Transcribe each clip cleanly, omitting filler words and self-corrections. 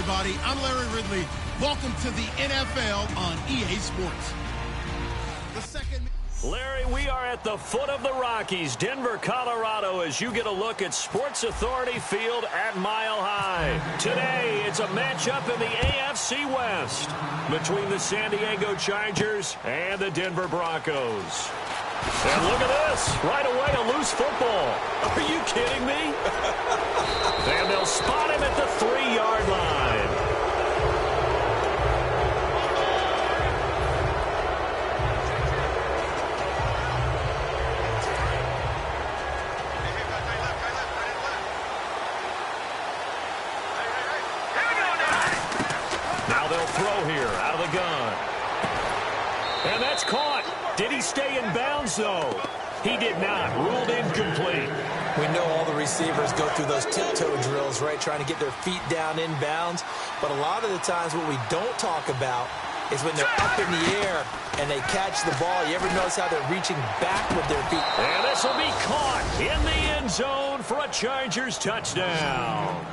everybody. I'm Larry Ridley. Welcome to the NFL on EA Sports. Larry, we are at the foot of the Rockies, Denver, Colorado, as you get a look at Sports Authority Field at Mile High. Today, it's a matchup in the AFC West between the San Diego Chargers and the Denver Broncos. And look at this. Right away, a loose football. Are you kidding me? And they'll spot him at the 3-yard line. Now they'll throw here out of the gun. And that's caught. Did he stay in bounds, though? He did not. Ruled incomplete. We know all the receivers go through those tiptoe drills, right, trying to get their feet down in bounds. But a lot of the times what we don't talk about is when they're up in the air and they catch the ball. You ever notice how they're reaching back with their feet? And this will be caught in the end zone for a Chargers touchdown.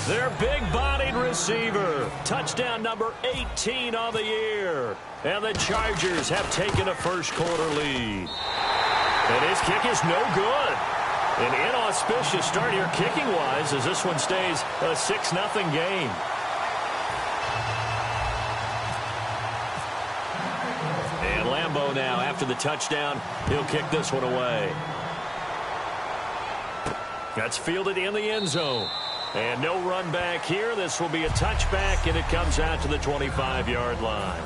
Their big-bodied receiver. Touchdown number 18 on the year. And the Chargers have taken a first-quarter lead. And his kick is no good. An inauspicious start here kicking-wise as this one stays a 6-0 game. And Lambeau now, after the touchdown, he'll kick this one away. That's fielded in the end zone. And no run back here. This will be a touchback, and it comes out to the 25-yard line.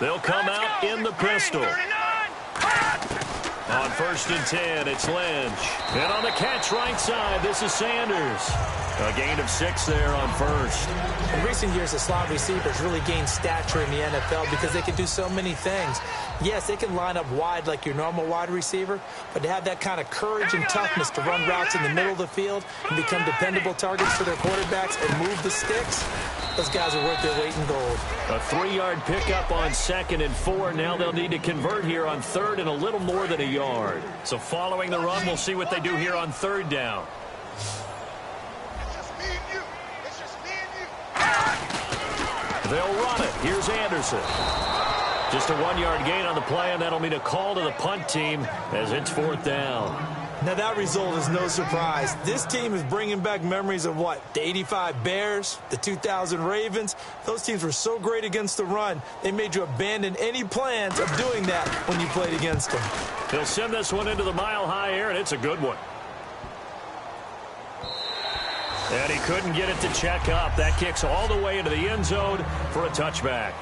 They'll come out in the pistol. On 1st and 10, it's Lynch. And on the catch right side, this is Sanders. A gain of 6 there on first. In recent years, the slot receivers really gained stature in the NFL because they can do so many things. Yes, they can line up wide like your normal wide receiver, but to have that kind of courage and toughness to run routes in the middle of the field and become dependable targets for their quarterbacks and move the sticks, those guys are worth their weight in gold. A 3-yard pickup on 2nd and 4. Now they'll need to convert here on 3rd and a little more than a yard. So following the run, we'll see what they do here on 3rd down. They'll run it. Here's Anderson. Just a 1-yard gain on the play, and that'll mean a call to the punt team as it's 4th down. Now, that result is no surprise. This team is bringing back memories of what? The 85 Bears, the 2000 Ravens. Those teams were so great against the run, they made you abandon any plans of doing that when you played against them. He'll send this one into the mile-high air, and it's a good one. And he couldn't get it to check up. That kicks all the way into the end zone for a touchback.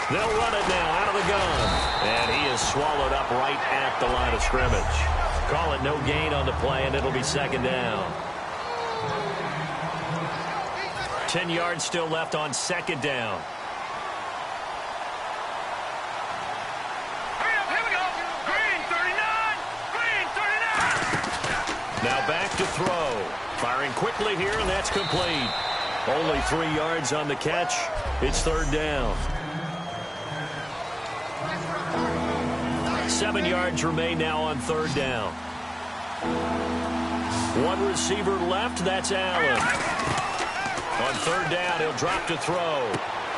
They'll run it now out of the gun. And he is swallowed up right at the line of scrimmage. Call it no gain on the play, and it'll be 2nd down. 10 yards still left on 2nd down. Now back to throw. Firing quickly here, and that's complete. Only 3 yards on the catch. It's 3rd down. 7 yards remain now on 3rd down. One receiver left. That's Allen. On 3rd down, he'll drop to throw.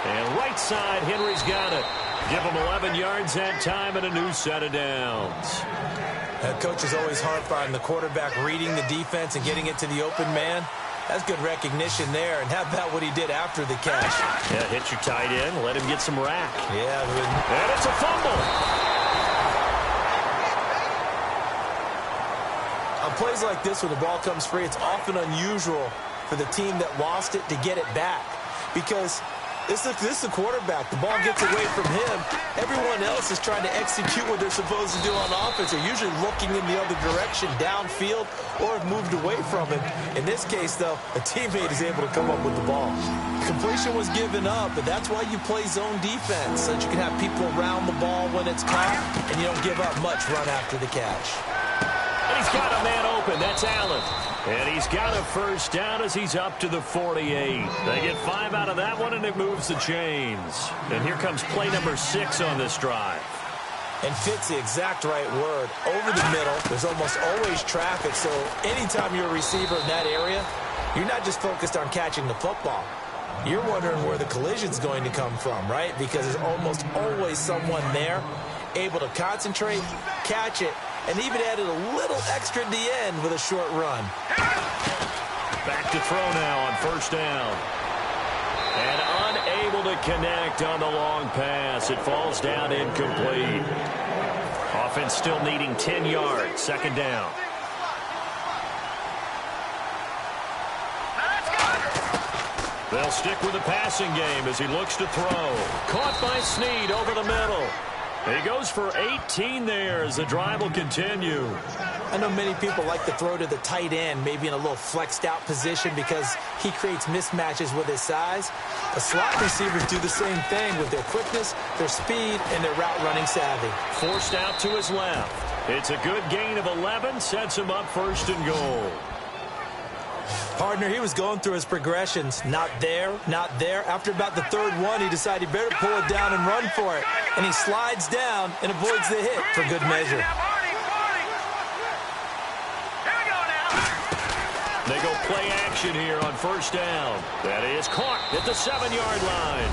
And right side, Henry's got it. Give him 11 yards that time and a new set of downs. Coach is always hard on the quarterback reading the defense and getting it to the open man. That's good recognition there. And how about what he did after the catch? Yeah, hit your tight end, let him get some rack. Yeah. And it's a fumble. On plays like this, when the ball comes free, it's often unusual for the team that lost it to get it back. Because this is the quarterback. The ball gets away from him. Everyone else is trying to execute what they're supposed to do on offense. They're usually looking in the other direction, downfield, or have moved away from him. In this case, though, a teammate is able to come up with the ball. Completion was given up, but that's why you play zone defense, so that you can have people around the ball when it's caught, and you don't give up much run after the catch. And he's got a man open. That's Allen. And he's got a first down as he's up to the 48. They get 5 out of that one, and it moves the chains. And here comes play number 6 on this drive. And fits the exact right word. Over the middle, there's almost always traffic, so anytime you're a receiver in that area, you're not just focused on catching the football. You're wondering where the collision's going to come from, right? Because there's almost always someone there able to concentrate, catch it, and even added a little extra at the end with a short run. Back to throw now on first down. And unable to connect on the long pass. It falls down incomplete. Offense still needing 10 yards. Second down. They'll stick with the passing game as he looks to throw. Caught by Snead over the middle. He goes for 18 there as the drive will continue. I know many people like to throw to the tight end, maybe in a little flexed out position because he creates mismatches with his size. The slot receivers do the same thing with their quickness, their speed, and their route running savvy. Forced out to his left. It's a good gain of 11, sets him up first and goal. Partner, he was going through his progressions. Not there, not there. After about the third one, he decided he better pull it down and run for it. And he slides down and avoids the hit for good measure. They go play action here on first down. That is caught at the 7-yard line.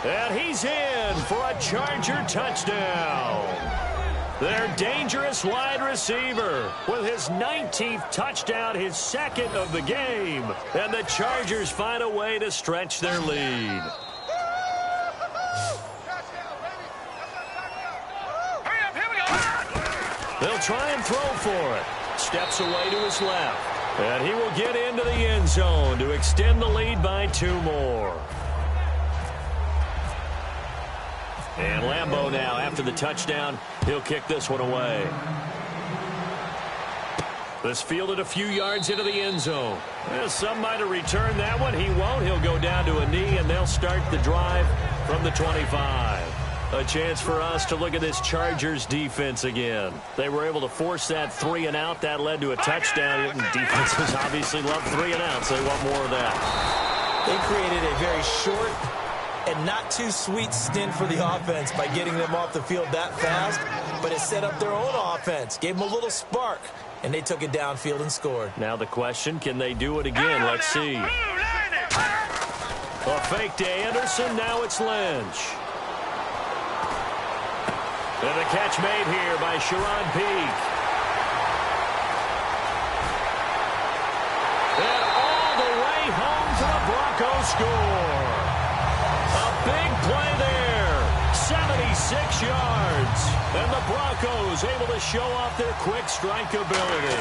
And he's in for a Charger touchdown. Their dangerous wide receiver with his 19th touchdown, his second of the game. And the Chargers find a way to stretch their lead. They'll try and throw for it. Steps away to his left. And he will get into the end zone to extend the lead by 2 more. And Lambeau now, after the touchdown, he'll kick this one away. This fielded a few yards into the end zone. Well, some might have returned that one. He won't. He'll go down to a knee, and they'll start the drive from the 25. A chance for us to look at this Chargers defense again. They were able to force that 3 and out. That led to a touchdown. Defenses obviously love 3 and outs. They want more of that. They created a very short and not too sweet stint for the offense by getting them off the field that fast, but it set up their own offense, gave them a little spark, and they took it downfield and scored. Now the question, can they do it again? Let's see. A fake to Anderson, now it's Lynch. And the catch made here by Sharon Peake. And all the way home to the Broncos score. A big play there. 76 yards. And the Broncos able to show off their quick strike ability.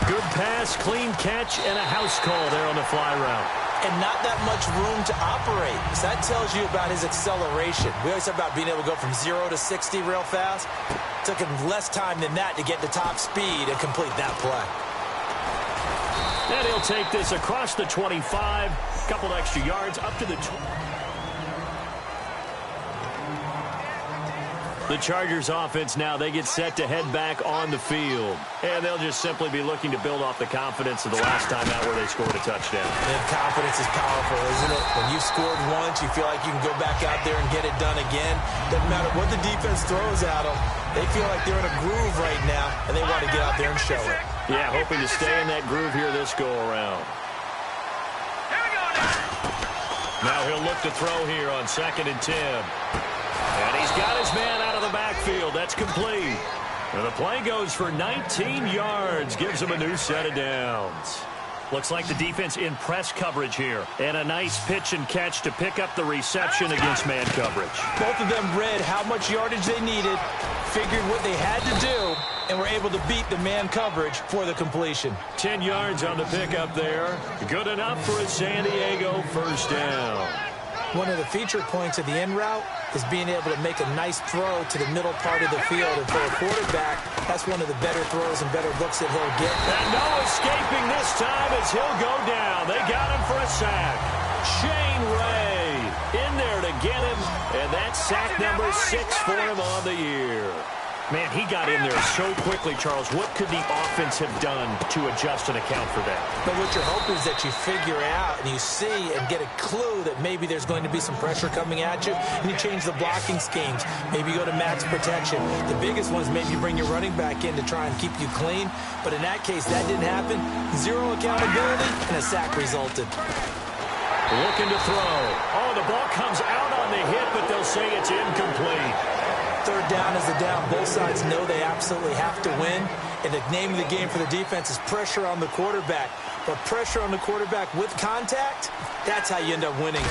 Good pass, clean catch, and a house call there on the fly route. And not that much room to operate. So that tells you about his acceleration. We always talk about being able to go from 0 to 60 real fast. It took him less time than that to get to top speed and complete that play. And he'll take this across the 25. Couple extra yards up to the 20. The Chargers offense now, they get set to head back on the field. And they'll just simply be looking to build off the confidence of the last time out where they scored a touchdown. And confidence is powerful, isn't it? When you've scored once, you feel like you can go back out there and get it done again. Doesn't matter what the defense throws at them. They feel like they're in a groove right now, and they want to get out there and show it. Yeah, hoping to stay in that groove here this go-around. Now he'll look to throw here on 2nd and 10. And he's got his man out of the backfield. That's complete. And the play goes for 19 yards. Gives him a new set of downs. Looks like the defense in press coverage here. And a nice pitch and catch to pick up the reception against man coverage. Both of them read how much yardage they needed, figured what they had to do, and were able to beat the man coverage for the completion. 10 yards on the pickup there. Good enough for a San Diego first down. One of the feature points of the end route is being able to make a nice throw to the middle part of the field. And for a quarterback, that's one of the better throws and better looks that he'll get. And no escaping this time as he'll go down. They got him for a sack. Shane Ray in there to get him. And that's sack number 6 for him on the year. Man, he got in there so quickly, Charles. What could the offense have done to adjust and account for that? But what you're hoping is that you figure out and you see and get a clue that maybe there's going to be some pressure coming at you, and you change the blocking schemes. Maybe you go to max protection. The biggest one is maybe you bring your running back in to try and keep you clean. But in that case, that didn't happen. Zero accountability, and a sack resulted. Looking to throw. Oh, the ball comes out on the hit, but they'll say it's incomplete. Third down is the down. Both sides know they absolutely have to win. And the name of the game for the defense is pressure on the quarterback. But pressure on the quarterback with contact, that's how you end up winning.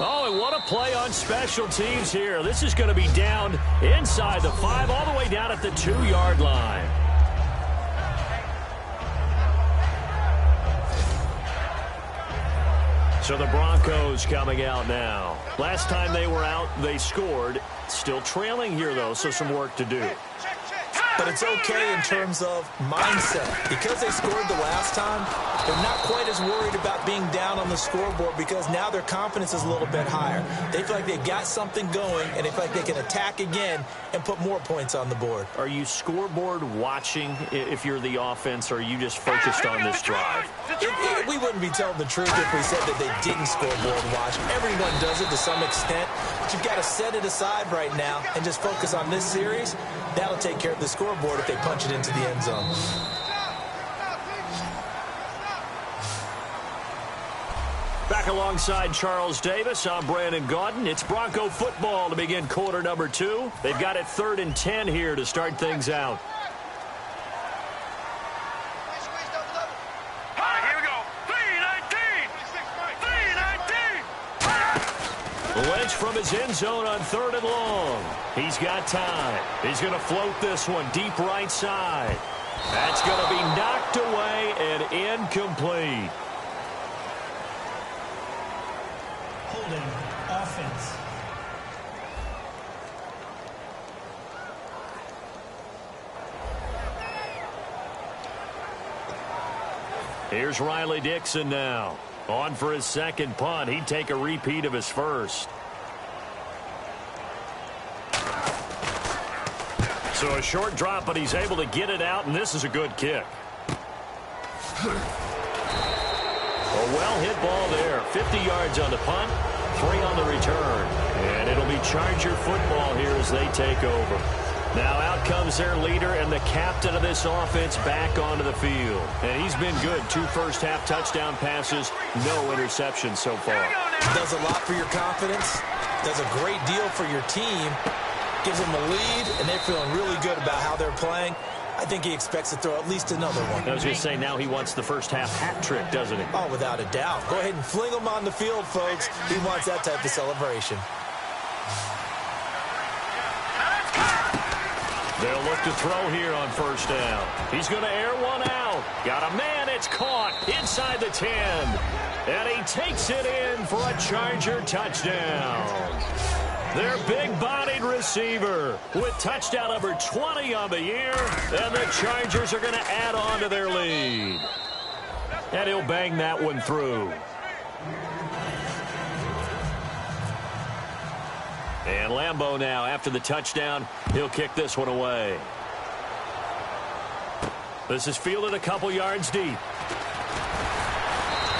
Oh, and what a play on special teams here. This is going to be down inside the 5, all the way down at the 2-yard line. So the Broncos coming out now. Last time they were out, they scored. Still trailing here, though, so some work to do. But it's okay in terms of mindset. Because they scored the last time, they're not quite as worried about being down on the scoreboard because now their confidence is a little bit higher. They feel like they've got something going, and they feel like they can attack again and put more points on the board. Are you scoreboard watching if you're the offense, or are you just focused on this drive? We wouldn't be telling the truth if we said that they didn't scoreboard watch. Everyone does it to some extent, but you've got to set it aside right now and just focus on this series. That'll take care of the scoreboard if they punch it into the end zone. Back alongside Charles Davis, I'm Brandon Gaudin. It's Bronco football to begin quarter number 2. They've got it 3rd and 10 here to start things out. Lynch from his end zone on 3rd and long. He's got time. He's going to float this one deep right side. That's going to be knocked away and incomplete. Holding offense. Here's Riley Dixon now. On for his second punt. He'd take a repeat of his first. So a short drop, but he's able to get it out, and this is a good kick. A well-hit ball there. 50 yards on the punt, 3 on the return. And it'll be Charger football here as they take over. Now out comes their leader and the captain of this offense back onto the field. And he's been good. 2 first-half touchdown passes, no interceptions so far. Does a lot for your confidence. Does a great deal for your team. Gives them a lead, and they're feeling really good about how they're playing. I think he expects to throw at least another one. I was going to say, now he wants the first-half hat trick, doesn't he? Oh, without a doubt. Go ahead and fling him on the field, folks. He wants that type of celebration. They'll look to throw here on first down. He's going to air one out. Got a man. It's caught inside the 10. And he takes it in for a Charger touchdown. Their big-bodied receiver with touchdown number 20 on the year. And the Chargers are going to add on to their lead. And he'll bang that one through. And Lambeau now, after the touchdown, he'll kick this one away. This is fielded a couple yards deep.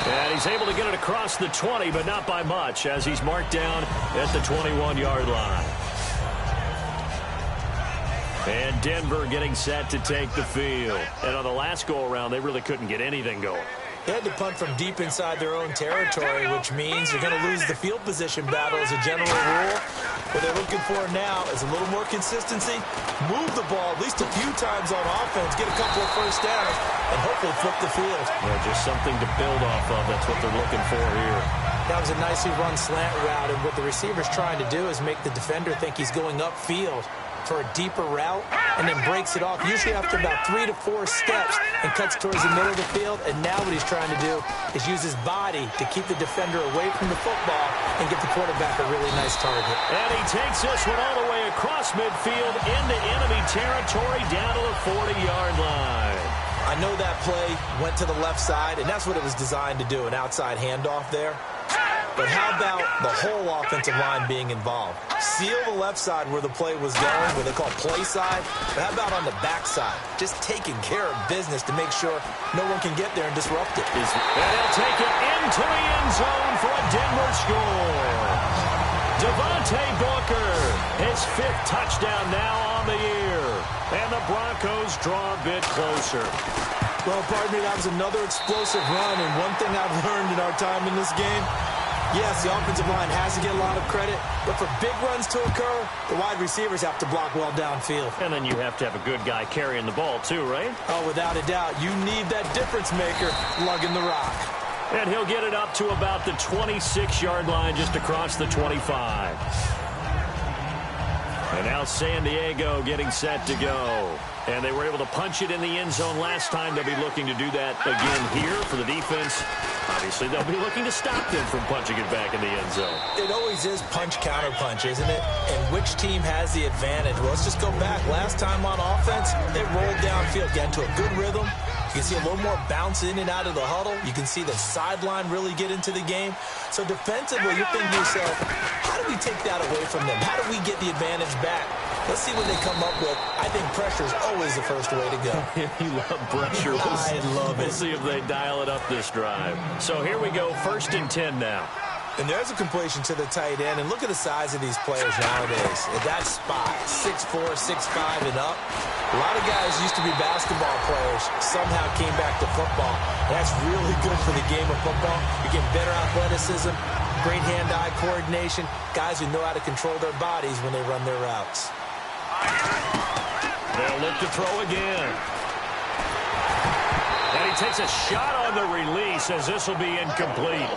And he's able to get it across the 20, but not by much, as he's marked down at the 21-yard line. And Denver getting set to take the field. And on the last go-around, they really couldn't get anything going. They had to punt from deep inside their own territory, which means you're going to lose the field position battle as a general rule. What they're looking for now is a little more consistency, move the ball at least a few times on offense, get a couple of first downs, and hopefully flip the field. Yeah, just something to build off of. That's what they're looking for here. That was a nicely run slant route, and what the receiver's trying to do is make the defender think he's going upfield for a deeper route, and then breaks it off, usually after about 3 to 4 steps, and cuts towards the middle of the field. And now what he's trying to do is use his body to keep the defender away from the football and get the quarterback a really nice target. And he takes this one all the way across midfield into enemy territory down to the 40-yard line. I know that play went to the left side, and that's what it was designed to do, an outside handoff there. But how about the whole offensive line being involved? Seal the left side where the play was going, what they call play side. But how about on the back side? Just taking care of business to make sure no one can get there and disrupt it. And he'll take it into the end zone for a Denver score. Devontae Booker, his 5th touchdown now on the year. And the Broncos draw a bit closer. Well, pardon me, that was another explosive run. And one thing I've learned in our time in this game, yes, the offensive line has to get a lot of credit, but for big runs to occur, the wide receivers have to block well downfield. And then you have to have a good guy carrying the ball too, right? Oh, without a doubt. You need that difference maker lugging the rock. And he'll get it up to about the 26-yard line just across the 25. And now San Diego getting set to go. And they were able to punch it in the end zone last time. They'll be looking to do that again here for the defense. Obviously, they'll be looking to stop them from punching it back in the end zone. It always is punch-counter-punch, isn't it? And which team has the advantage? Well, let's just go back. Last time on offense, they rolled downfield, got into a good rhythm. You can see a little more bounce in and out of the huddle. You can see the sideline really get into the game. So defensively, you're thinking to yourself, how do we take that away from them? How do we get the advantage back? Let's see what they come up with. I think pressure is always the first way to go. You love pressure. I love it. We'll see if they dial it up this drive. So here we go, 1st and 10 now. And there's a completion to the tight end. And look at the size of these players nowadays. At that spot, 6'4", 6'5", and up. A lot of guys used to be basketball players, somehow came back to football. That's really good for the game of football. You get better athleticism, great hand-eye coordination, guys who know how to control their bodies when they run their routes. They'll look to throw again. And he takes a shot on the release as this will be incomplete.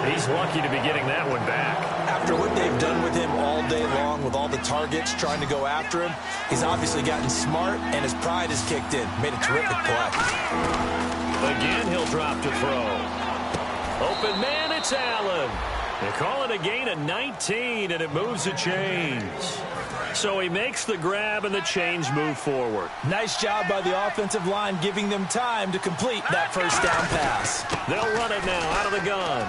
He's lucky to be getting that one back. After what they've done with him all day long, with all the targets trying to go after him, he's obviously gotten smart, and his pride has kicked in. Made a terrific play. Again, he'll drop to throw. Open man, it's Allen. They call it a gain of 19, and it moves the chains. So he makes the grab, and the chains move forward. Nice job by the offensive line, giving them time to complete that first down pass. They'll run it now out of the gun.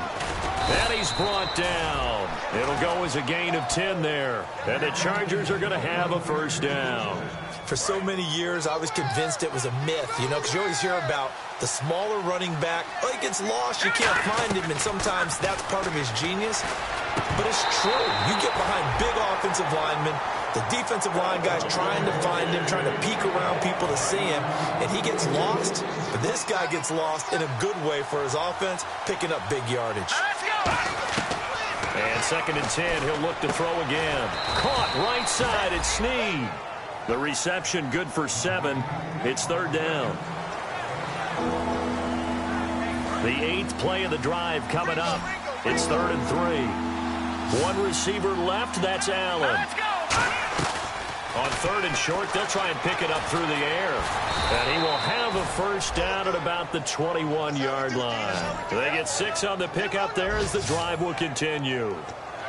And he's brought down. It'll go as a gain of 10 there. And the Chargers are going to have a first down. For so many years, I was convinced it was a myth, you know, because you always hear about the smaller running back. Oh, he gets lost, you can't find him, and sometimes that's part of his genius. But it's true. You get behind big offensive linemen, the defensive line guys trying to find him, trying to peek around people to see him, and he gets lost. But this guy gets lost in a good way for his offense, picking up big yardage. And 2nd and 10, he'll look to throw again. Caught right side, it's Snead. The reception good for 7. It's 3rd down. The 8th play of the drive coming up. It's 3rd and 3. One receiver left, that's Allen. On 3rd and short, they'll try and pick it up through the air. And he will have a first down at about the 21-yard line. They get 6 on the pickup there as the drive will continue.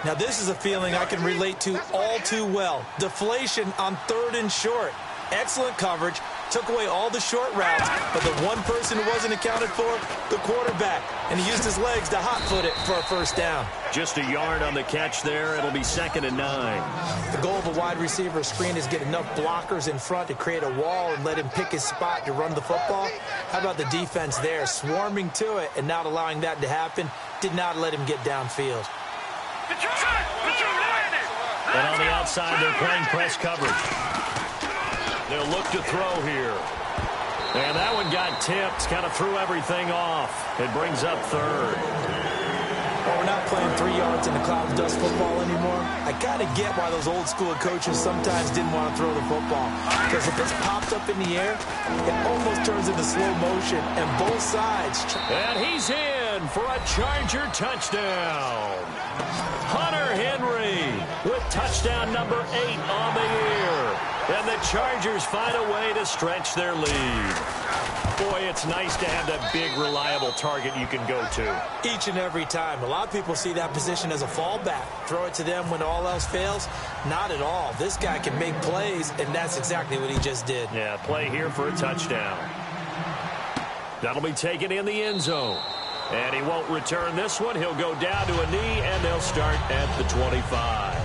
Now, this is a feeling I can relate to all too well. Deflation on 3rd and short. Excellent coverage. Took away all the short routes, but the one person who wasn't accounted for, the quarterback. And he used his legs to hot-foot it for a first down. Just a yard on the catch there. It'll be 2nd and 9. The goal of a wide receiver screen is get enough blockers in front to create a wall and let him pick his spot to run the football. How about the defense there, swarming to it and not allowing that to happen? Did not let him get downfield. And on the outside, they're playing press coverage. They'll look to throw here. And that one got tipped, kind of threw everything off. It brings up 3rd. Well, we're not playing 3 yards in the cloud of dust football anymore. I kind of get why those old school coaches sometimes didn't want to throw the football. Because if it's popped up in the air, it almost turns into slow motion. And both sides. And he's in for a Charger touchdown. Hunter Henry with touchdown number 8 on the year. And the Chargers find a way to stretch their lead. Boy, it's nice to have that big, reliable target you can go to. Each and every time. A lot of people see that position as a fallback. Throw it to them when all else fails. Not at all. This guy can make plays, and that's exactly what he just did. Yeah, play here for a touchdown. That'll be taken in the end zone. And he won't return this one. He'll go down to a knee, and they'll start at the 25.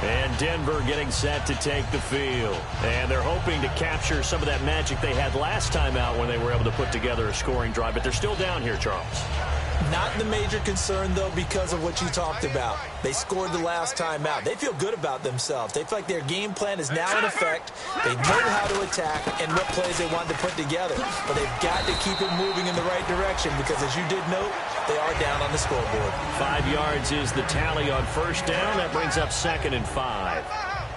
And Denver getting set to take the field. And they're hoping to capture some of that magic they had last time out when they were able to put together a scoring drive. But they're still down here, Charles. Not the major concern, though, because of what you talked about. They scored the last time out. They feel good about themselves. They feel like their game plan is now in effect. They know how to attack and what plays they want to put together. But they've got to keep it moving in the right direction because, as you did note, they are down on the scoreboard. 5 yards is the tally on first down. That brings up 2nd and 5.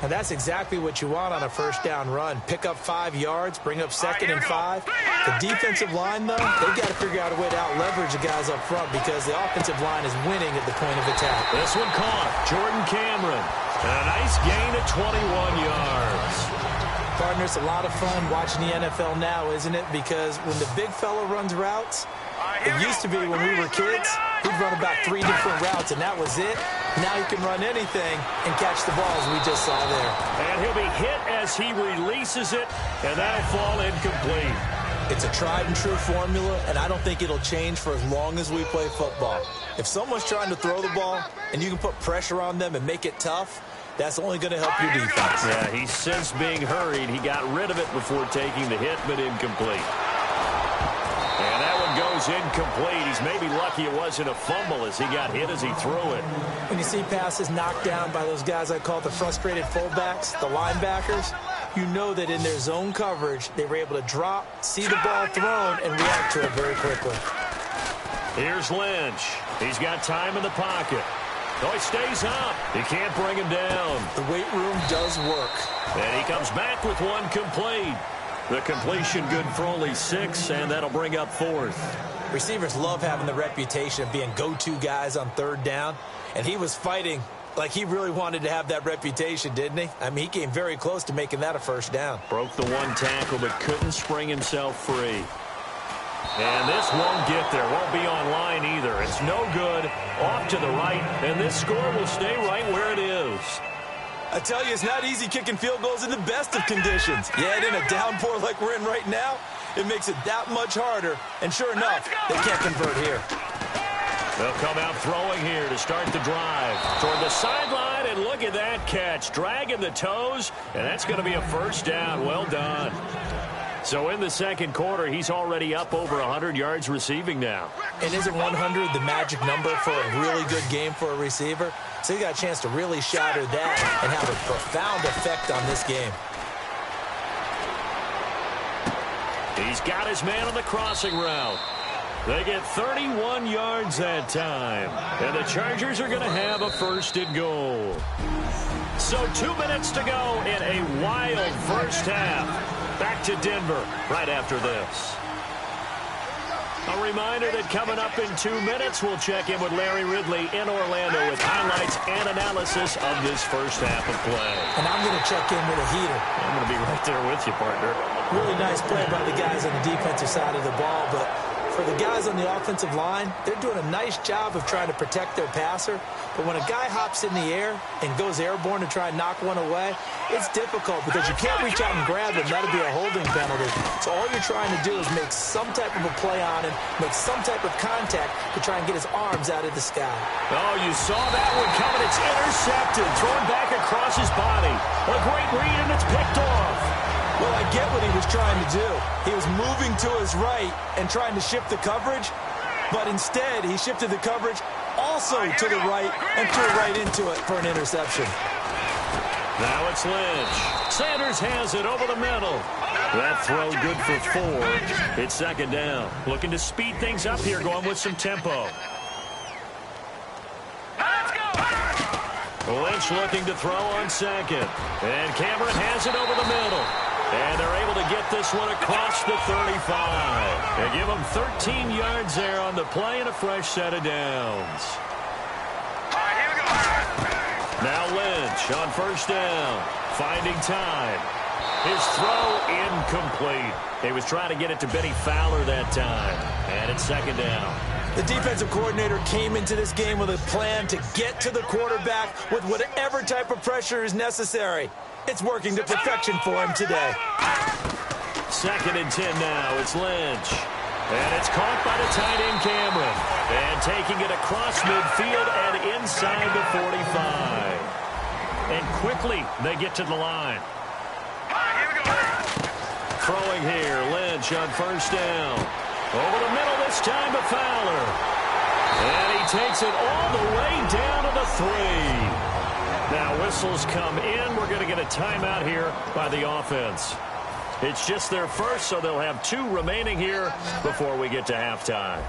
And that's exactly what you want on a first down run. Pick up 5 yards, bring up 2nd and 5. The defensive line, though, they've got to figure out a way to out-leverage the guys up front because the offensive line is winning at the point of attack. This one caught. Jordan Cameron. And a nice gain of 21 yards. Partner, it's a lot of fun watching the NFL now, isn't it? Because when the big fella runs routes, it used to be when we were kids, he'd run about 3 different routes, and that was it. Now he can run anything and catch the balls we just saw there. And he'll be hit as he releases it, and that'll fall incomplete. It's a tried-and-true formula, and I don't think it'll change for as long as we play football. If someone's trying to throw the ball and you can put pressure on them and make it tough, that's only going to help your defense. Yeah, he's since being hurried. He got rid of it before taking the hit, but incomplete. And that one goes incomplete. He's maybe lucky it wasn't a fumble as he got hit as he threw it. When you see passes knocked down by those guys I call the frustrated fullbacks, the linebackers, you know that in their zone coverage, they were able to drop, see the ball thrown, and react to it very quickly. Here's Lynch. He's got time in the pocket. Oh, he stays up. He can't bring him down. The weight room does work. And he comes back with one complete. The completion good for only 6, and that'll bring up 4th. Receivers love having the reputation of being go-to guys on 3rd down, and he was fighting like he really wanted to have that reputation, didn't he? I mean, he came very close to making that a first down. Broke the one tackle, but couldn't spring himself free. And this won't get there. Won't be on line either. It's no good. Off to the right, and this score will stay right where it is. I tell you, it's not easy kicking field goals in the best of conditions. Yet in a downpour like we're in right now, it makes it that much harder. And sure enough, they can't convert here. They'll come out throwing here to start the drive. Toward the sideline, and look at that catch. Dragging the toes, and that's going to be a first down. Well done. So in the second quarter, he's already up over 100 yards receiving now. And isn't 100 the magic number for a really good game for a receiver? So he got a chance to really shatter that and have a profound effect on this game. He's got his man on the crossing route. They get 31 yards that time. And the Chargers are going to have a 1st and goal. So 2 minutes to go in a wild first half. Back to Denver right after this. A reminder that coming up in 2 minutes, we'll check in with Larry Ridley in Orlando with highlights and analysis of this first half of play. And I'm going to check in with a heater. I'm going to be right there with you, partner. Really nice play by the guys on the defensive side of the ball, but for the guys on the offensive line, they're doing a nice job of trying to protect their passer. But when a guy hops in the air and goes airborne to try and knock one away, it's difficult because you can't reach out and grab him. That'll be a holding penalty. So all you're trying to do is make some type of a play on him, make some type of contact to try and get his arms out of the sky. Oh, you saw that one coming. It's intercepted, thrown back across his body. A great read, and it's picked off. Well, I get what he was trying to do. He was moving to his right and trying to shift the coverage, but instead he shifted the coverage also to the right and threw right into it for an interception. Now it's Lynch. Sanders has it over the middle. That throw good for 4. It's 2nd down. Looking to speed things up here, going with some tempo. Lynch looking to throw on 2nd. And Cameron has it over the middle. And they're able to get this one across the 35. They give them 13 yards there on the play and a fresh set of downs. Now Lynch on 1st down. Finding time. His throw incomplete. He was trying to get it to Benny Fowler that time. And it's 2nd down. The defensive coordinator came into this game with a plan to get to the quarterback with whatever type of pressure is necessary. It's working to perfection for him today. 2nd and 10 now. It's Lynch. And it's caught by the tight end, Cameron. And taking it across midfield and inside the 45. And quickly they get to the line. Throwing here, Lynch on first down. Over the middle this time to Fowler. And he takes it all the way down to the 3. Now whistles come in. We're going to get a timeout here by the offense. It's just their first, so they'll have 2 remaining here before we get to halftime.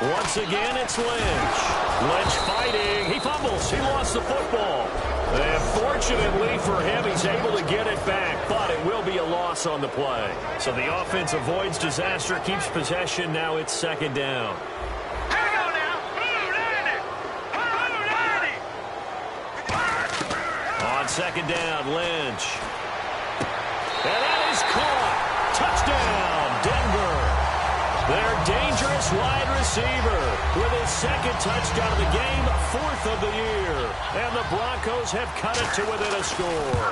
Once again, it's Lynch. Lynch fighting. He fumbles. He lost the football. And fortunately for him, he's able to get it back, but it will be a loss on the play. So the offense avoids disaster, keeps possession. Now it's second down. On second down, Lynch. And that is caught. Touchdown, Denver. Their dangerous wide receiver with his second touchdown of the game, 4th of the year. And the Broncos have cut it to within a score.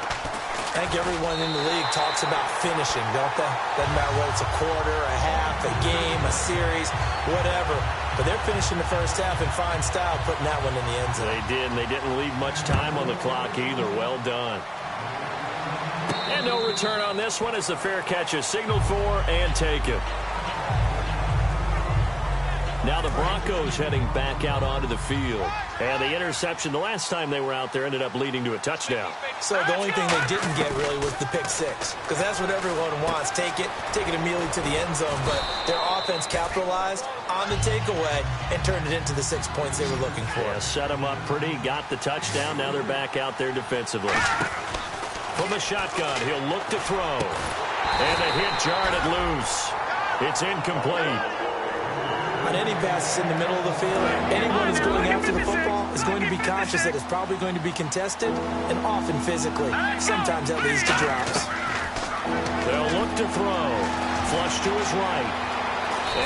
I think everyone in the league talks about finishing, don't they? Doesn't matter whether it's a quarter, a half, a game, a series, whatever. But they're finishing the first half in fine style, putting that one in the end zone. They did, and they didn't leave much time on the clock either. Well done. And no return on this one as the fair catch is signaled for and taken. Now the Broncos heading back out onto the field. And the interception the last time they were out there ended up leading to a touchdown. So the only thing they didn't get really was the pick 6. Because that's what everyone wants. Take it immediately to the end zone. But their offense capitalized on the takeaway and turned it into the 6 points they were looking for. Yeah, set them up pretty, got the touchdown. Now they're back out there defensively. From the shotgun, he'll look to throw. And the hit jarred it loose. It's incomplete. On any passes in the middle of the field, anyone who's going after the football is going to be conscious that it's probably going to be contested, and often physically. Sometimes that leads to drops. They'll look to throw. Flush to his right.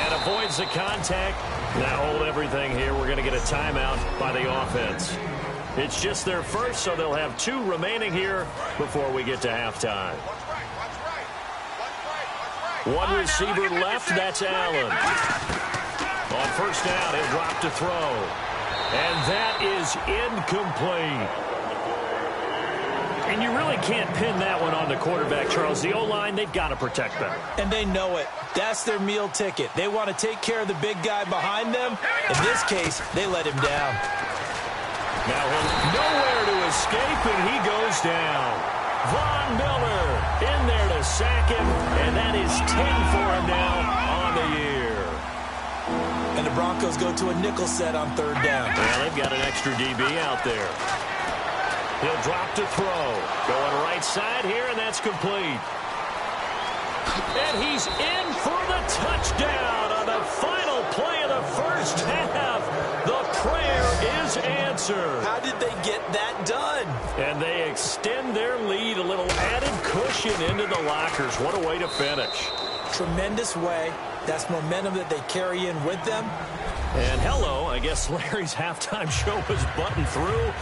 And avoids the contact. Now hold everything here. We're going to get a timeout by the offense. It's just their first, so they'll have 2 remaining here before we get to halftime. One receiver left, that's Allen. On first down, he'll drop to throw. And that is incomplete. And you really can't pin that one on the quarterback, Charles. The O-line, they've got to protect better. And they know it. That's their meal ticket. They want to take care of the big guy behind them. In this case, they let him down. Now he'll nowhere to escape, and he goes down. Von Miller in there to sack him, and that is 10 for him now on the year. And the Broncos go to a nickel set on third down. Well, they've got an extra DB out there. He'll drop to throw. Going right side here, and that's complete. And he's in for the touchdown on the final play of the first half. The prayer is answered. How did they get that done? And they extend their lead, a little added cushion into the lockers. What a way to finish. Tremendous way. That's momentum that they carry in with them. And hello, I guess Larry's halftime show was buttoned through.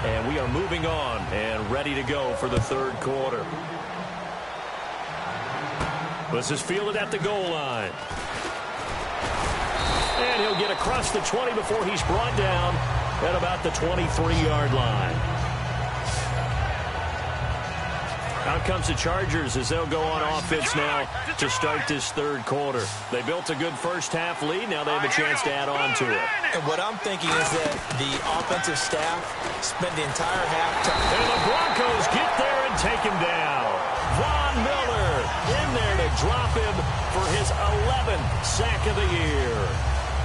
And we are moving on and ready to go for the third quarter. This is fielded at the goal line. And he'll get across the 20 before he's brought down at about the 23-yard line. Out comes the Chargers as they'll go on offense now to start this third quarter. They built a good first half lead. Now they have a chance to add on to it. And what I'm thinking is that the offensive staff spent the entire halftime. And the Broncos get there and take him down. Von Miller in there to drop him for his 11th sack of the year.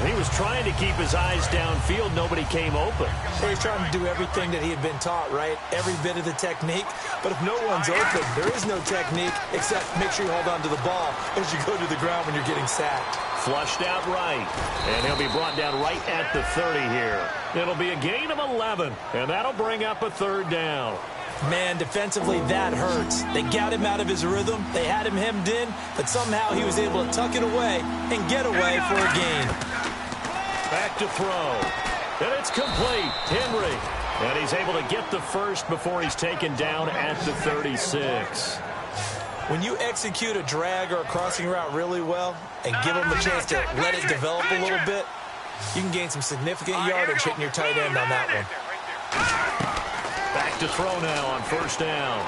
He was trying to keep his eyes downfield. Nobody came open. He's trying to do everything that he had been taught, right? Every bit of the technique. But if no one's open, there is no technique except make sure you hold on to the ball as you go to the ground when you're getting sacked. Flushed out right. And he'll be brought down right at the 30 here. It'll be a gain of 11. And that'll bring up a third down. Man, defensively, that hurts. They got him out of his rhythm. They had him hemmed in. But somehow he was able to tuck it away and get away for a gain. Back to throw. And it's complete. Henry And he's able to get the first before he's taken down at the 36. When you execute a drag or a crossing route really well and give them a chance to let it develop a little bit, you can gain some significant yardage hitting your tight end on that one. Back to throw now on first down.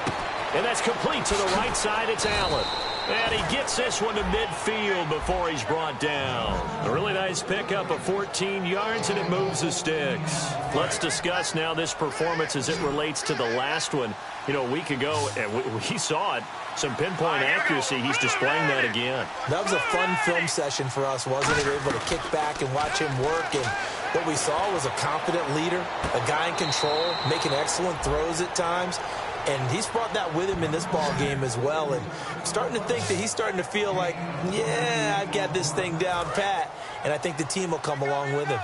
And that's complete to the right side. It's Allen. And he gets this one to midfield before he's brought down. A really nice pickup of 14 yards, and it moves the sticks. Let's discuss now this performance as it relates to the last one. You know, a week ago, and we saw it. Some pinpoint accuracy. He's displaying that again. That was a fun film session for us, wasn't it? We were able to kick back and watch him work. And what we saw was a confident leader, a guy in control, making excellent throws at times. And he's brought that with him in this ball game as well. And I'm starting to think that he's starting to feel like, yeah, I've got this thing down pat. And I think the team will come along with him.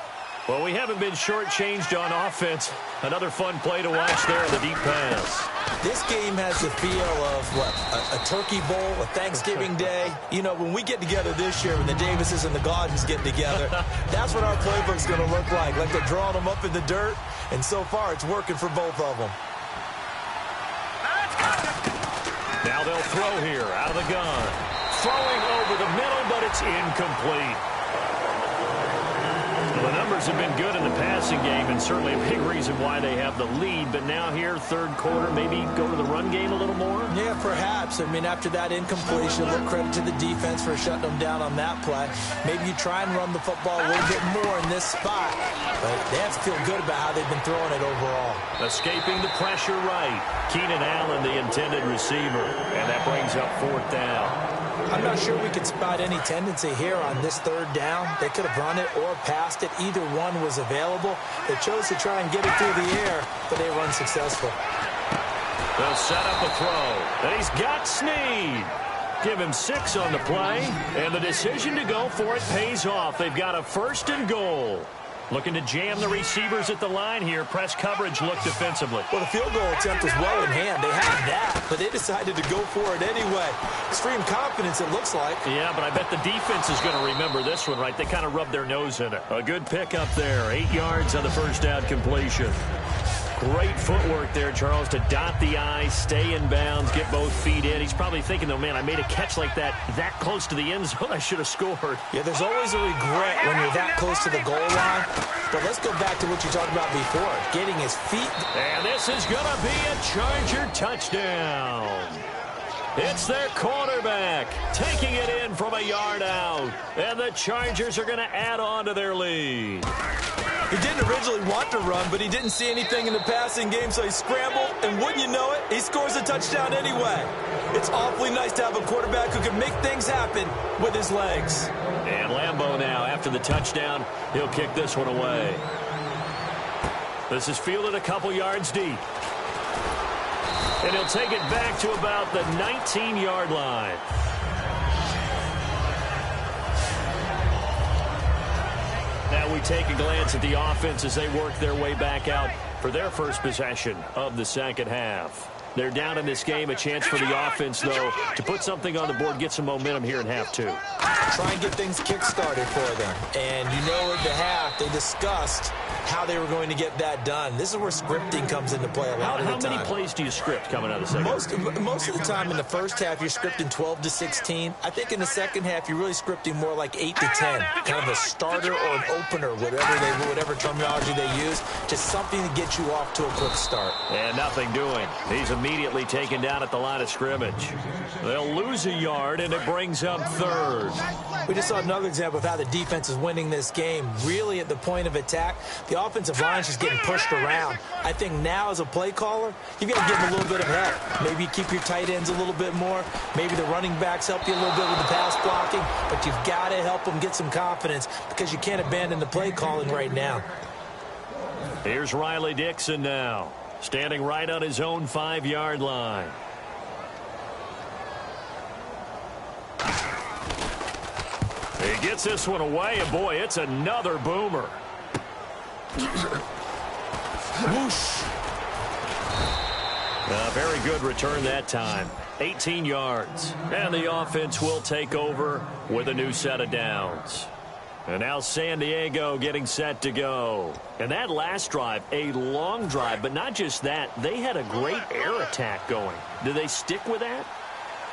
Well, we haven't been shortchanged on offense. Another fun play to watch there on the deep pass. This game has the feel of, what, a turkey bowl, a Thanksgiving day. You know, when we get together this year, when the Davises and the Gaudens get together, that's what our playbook's going to look like. Like they're drawing them up in the dirt, and so far it's working for both of them. Now they'll throw here out of the gun. Throwing over the middle, but it's incomplete. The numbers have been good in the passing game, and certainly a big reason why they have the lead. But now here, third quarter, maybe go to the run game a little more? Yeah, perhaps. I mean, after that incompletion, a little credit to the defense for shutting them down on that play. Maybe you try and run the football a little bit more in this spot. But they have to feel good about how they've been throwing it overall. Escaping the pressure right. Keenan Allen, the intended receiver. And that brings up fourth down. I'm not sure we could spot any tendency here on this third down. They could have run it or passed it. Either one was available. They chose to try and get it through the air, but they were unsuccessful. They'll set up a throw. And he's got Snead. Give him 6 on the play. And the decision to go for it pays off. They've got a first and goal. Looking to jam the receivers at the line here. Press coverage look defensively. Well, the field goal attempt was well in hand. They had that, but they decided to go for it anyway. Extreme confidence, it looks like. Yeah, but I bet the defense is going to remember this one, right? They kind of rubbed their nose in it. A good pickup there. 8 yards on the first down completion. Great footwork there, Charles, to dot the I, stay in bounds, get both feet in. He's probably thinking, though, man, I made a catch like that close to the end zone. I should have scored. Yeah, there's always a regret when you're that close to the goal line. But let's go back to what you talked about before, getting his feet. And this is going to be a Charger touchdown. It's their quarterback taking it in from a yard out. And the Chargers are going to add on to their lead. He didn't originally want to run, but he didn't see anything in the passing game, so he scrambled, and wouldn't you know it, he scores a touchdown anyway. It's awfully nice to have a quarterback who can make things happen with his legs. And Lambeau now, after the touchdown, he'll kick this one away. This is fielded a couple yards deep. And he'll take it back to about the 19-yard line. Now we take a glance at the offense as they work their way back out for their first possession of the second half. They're down in this game. A chance for the offense, though, to put something on the board, get some momentum here in half 2. Try and get things kick-started for them. And you know at the half, they discussed how they were going to get that done. This is where scripting comes into play a lot of the time. How many plays do you script coming out of the second half? Most of the time in the first half, you're scripting 12 to 16. I think in the second half, you're really scripting more like 8 to 10. Kind of a starter or an opener, whatever terminology they use. Just something to get you off to a quick start. And nothing doing. He's immediately taken down at the line of scrimmage. They'll lose a yard, and it brings up third. We just saw another example of how the defense is winning this game. Really at the point of attack, the offensive line is just getting pushed around. I think now as a play caller, you've got to give them a little bit of help. Maybe you keep your tight ends a little bit more. Maybe the running backs help you a little bit with the pass blocking. But you've got to help them get some confidence because you can't abandon the play calling right now. Here's Riley Dixon now, standing right on his own 5-yard line. He gets this one away, and boy, it's another boomer. Whoosh. A very good return that time. 18 yards. And the offense will take over with a new set of downs. And now San Diego getting set to go. And that last drive, a long drive, but not just that. They had a great air attack going. Do they stick with that?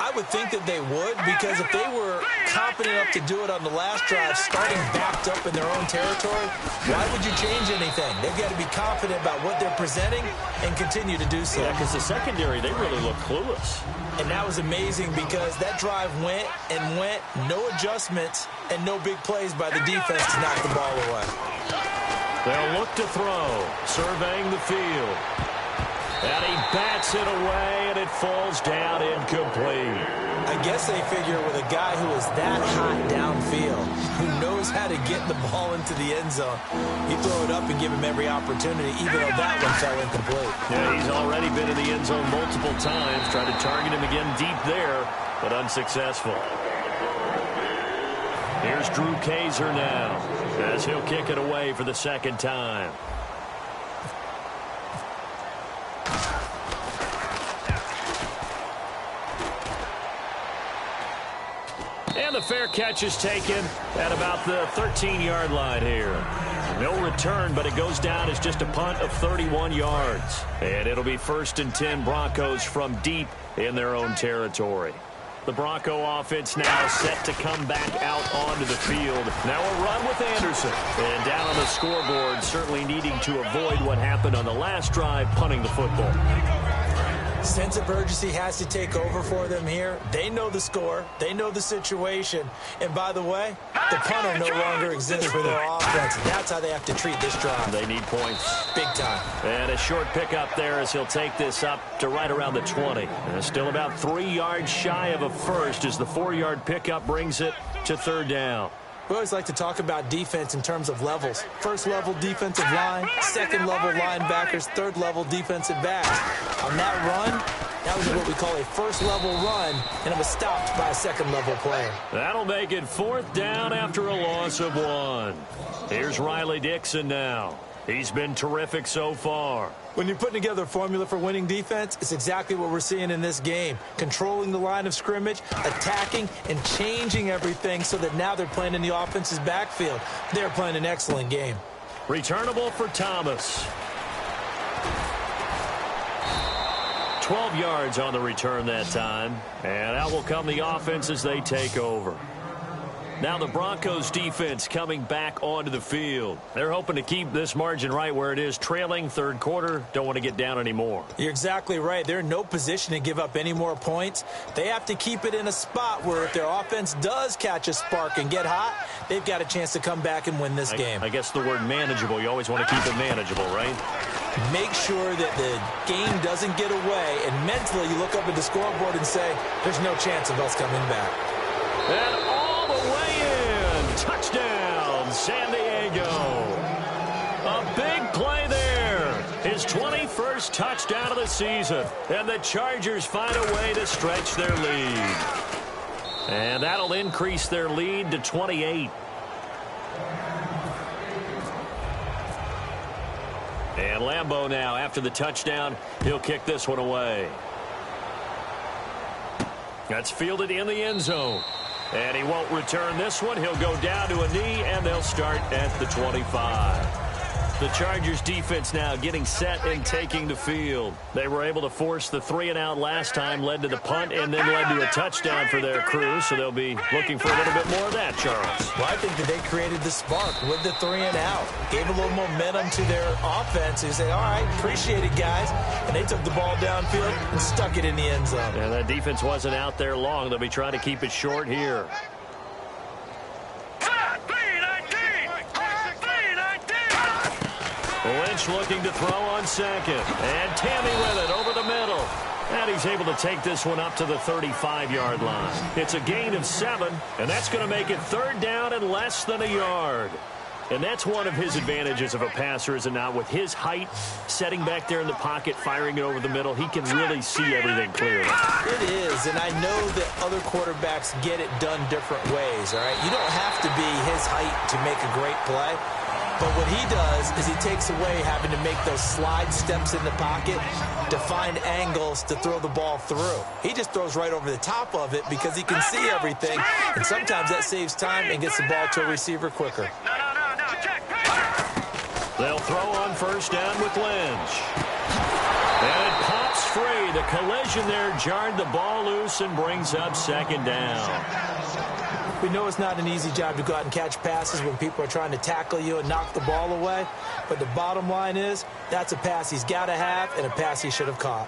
I would think that they would, because if they were confident enough to do it on the last drive, starting backed up in their own territory, why would you change anything? They've got to be confident about what they're presenting and continue to do so. Yeah, because the secondary, they really look clueless. And that was amazing because that drive went and went, no adjustments and no big plays by the defense to knock the ball away. They'll look to throw, surveying the field. And he bats it away, and it falls down incomplete. I guess they figure with a guy who is that hot downfield, who knows how to get the ball into the end zone, you throw it up and give him every opportunity, even though that one fell incomplete. Yeah, he's already been in the end zone multiple times, tried to target him again deep there, but unsuccessful. Here's Drew Kaiser now, as he'll kick it away for the second time. And the fair catch is taken at about the 13-yard line here. No return, but it goes down as just a punt of 31 yards. And it'll be 1st and 10 Broncos from deep in their own territory. The Bronco offense now set to come back out onto the field. Now a run with Anderson. And down on the scoreboard, certainly needing to avoid what happened on the last drive, punting the football. Sense of urgency has to take over for them here. They know the score. They know the situation. And by the way, the punter no longer exists for their offense. That's how they have to treat this drive. They need points. Big time. And a short pickup there as he'll take this up to right around the 20. And still about 3 yards shy of a first as the 4-yard pickup brings it to 3rd down. We always like to talk about defense in terms of levels. 1st level defensive line, 2nd level linebackers, 3rd level defensive backs. On that run, that was what we call a 1st level run, and it was stopped by a 2nd level player. That'll make it 4th down after a loss of 1. Here's Riley Dixon now. He's been terrific so far. When you're putting together a formula for winning defense, it's exactly what we're seeing in this game. Controlling the line of scrimmage, attacking, and changing everything so that now they're playing in the offense's backfield. They're playing an excellent game. Returnable for Thomas. 12 yards on the return that time. And out will come the offense as they take over. Now the Broncos defense coming back onto the field. They're hoping to keep this margin right where it is, trailing 3rd quarter. Don't want to get down anymore. You're exactly right. They're in no position to give up any more points. They have to keep it in a spot where if their offense does catch a spark and get hot, they've got a chance to come back and win this game. I guess the word manageable, you always want to keep it manageable, right? Make sure that the game doesn't get away, and mentally you look up at the scoreboard and say, there's no chance of us coming back. And all the way in. Touchdown, San Diego. A big play there. His 21st touchdown of the season. And the Chargers find a way to stretch their lead. And that'll increase their lead to 28. And Lambeau now, after the touchdown, he'll kick this one away. That's fielded in the end zone. And he won't return this one. He'll go down to a knee, and they'll start at the 25. The Chargers defense now getting set and taking the field. They were able to force the 3-and-out last time, led to the punt, and then led to a touchdown for their crew. So they'll be looking for a little bit more of that, Charles. Well, I think that they created the spark with the 3-and-out. Gave a little momentum to their offense. They said, all right, appreciate it, guys. And they took the ball downfield and stuck it in the end zone. And that defense wasn't out there long. They'll be trying to keep it short here. Lynch looking to throw on second. And Tammy with it over the middle. And he's able to take this one up to the 35-yard line. It's a gain of 7, and that's going to make it 3rd down and less than a yard. And that's one of his advantages of a passer, is it not? With his height, setting back there in the pocket, firing it over the middle, he can really see everything clearly. It is, and I know that other quarterbacks get it done different ways, all right? You don't have to be his height to make a great play. But what he does is he takes away having to make those slide steps in the pocket to find angles to throw the ball through. He just throws right over the top of it because he can see everything, and sometimes that saves time and gets the ball to a receiver quicker. They'll throw on first down with Lynch. And it pops free. The collision there jarred the ball loose and brings up second down. We know it's not an easy job to go out and catch passes when people are trying to tackle you and knock the ball away. But the bottom line is, that's a pass he's got to have and a pass he should have caught.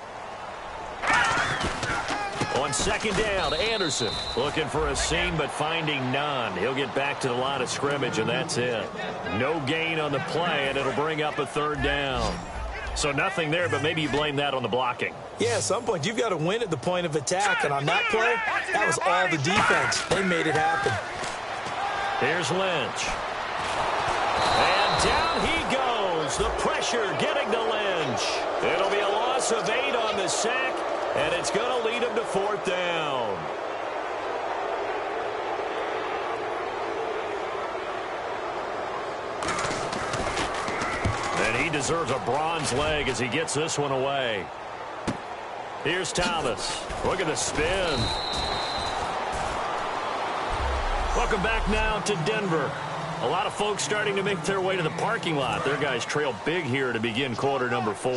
On second down, Anderson looking for a seam but finding none. He'll get back to the line of scrimmage, and that's it. No gain on the play, and it'll bring up a third down. So nothing there, but maybe you blame that on the blocking. Yeah, at some point you've got to win at the point of attack, and on that play, that was all the defense. They made it happen. Here's Lynch. And down he goes. The pressure getting to Lynch. It'll be a loss of 8 on the sack, and it's going to lead him to fourth down. And he deserves a bronze leg as he gets this one away. Here's Thomas. Look at the spin. Welcome back now to Denver. A lot of folks starting to make their way to the parking lot. Their guys trail big here to begin quarter number 4.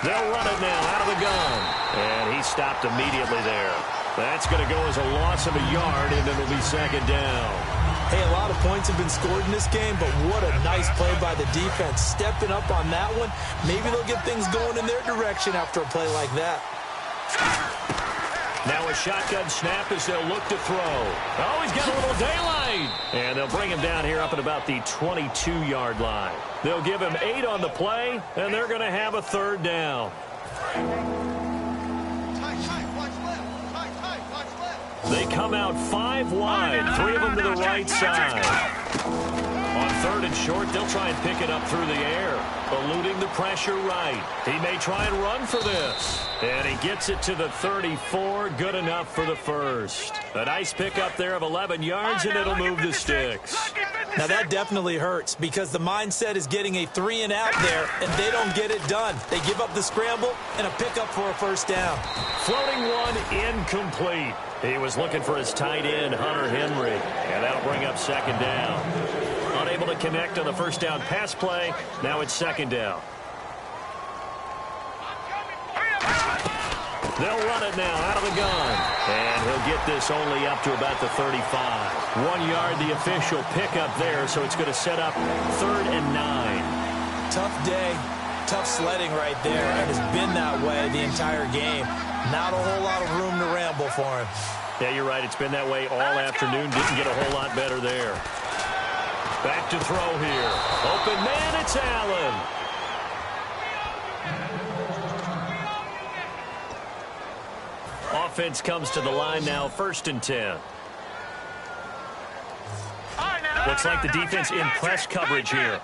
They'll run it now out of the gun. And he stopped immediately there. That's going to go as a loss of a yard, and it'll be second down. Hey, a lot of points have been scored in this game, but what a nice play by the defense. Stepping up on that one, maybe they'll get things going in their direction after a play like that. Now a shotgun snap as they'll look to throw. Oh, he's got a little daylight. And they'll bring him down here up at about the 22-yard line. They'll give him 8 on the play, and they're going to have a third down. They come out 5 wide, 3 of them to the right side. On third and short, they'll try and pick it up through the air, eluding the pressure right. He may try and run for this. And he gets it to the 34, good enough for the first. A nice pickup there of 11 yards, and it'll move the sticks. Now that definitely hurts because the mindset is getting a 3 and out there, and they don't get it done. They give up the scramble and a pickup for a first down. Floating one incomplete. He was looking for his tight end, Hunter Henry, and that'll bring up second down. Unable to connect on the first down pass play. Now it's second down. They'll run it now out of the gun. And he'll get this only up to about the 35. 1 yard, the official pickup there, so it's going to set up third and 9. Tough day, tough sledding right there, and it's been that way the entire game. Not a whole lot of room to ramble for him. Yeah, you're right. It's been that way all afternoon. Didn't get a whole lot better there. Back to throw here. Open man, it's Allen. Offense comes to the line now, first and 10. Looks like the defense in press coverage here.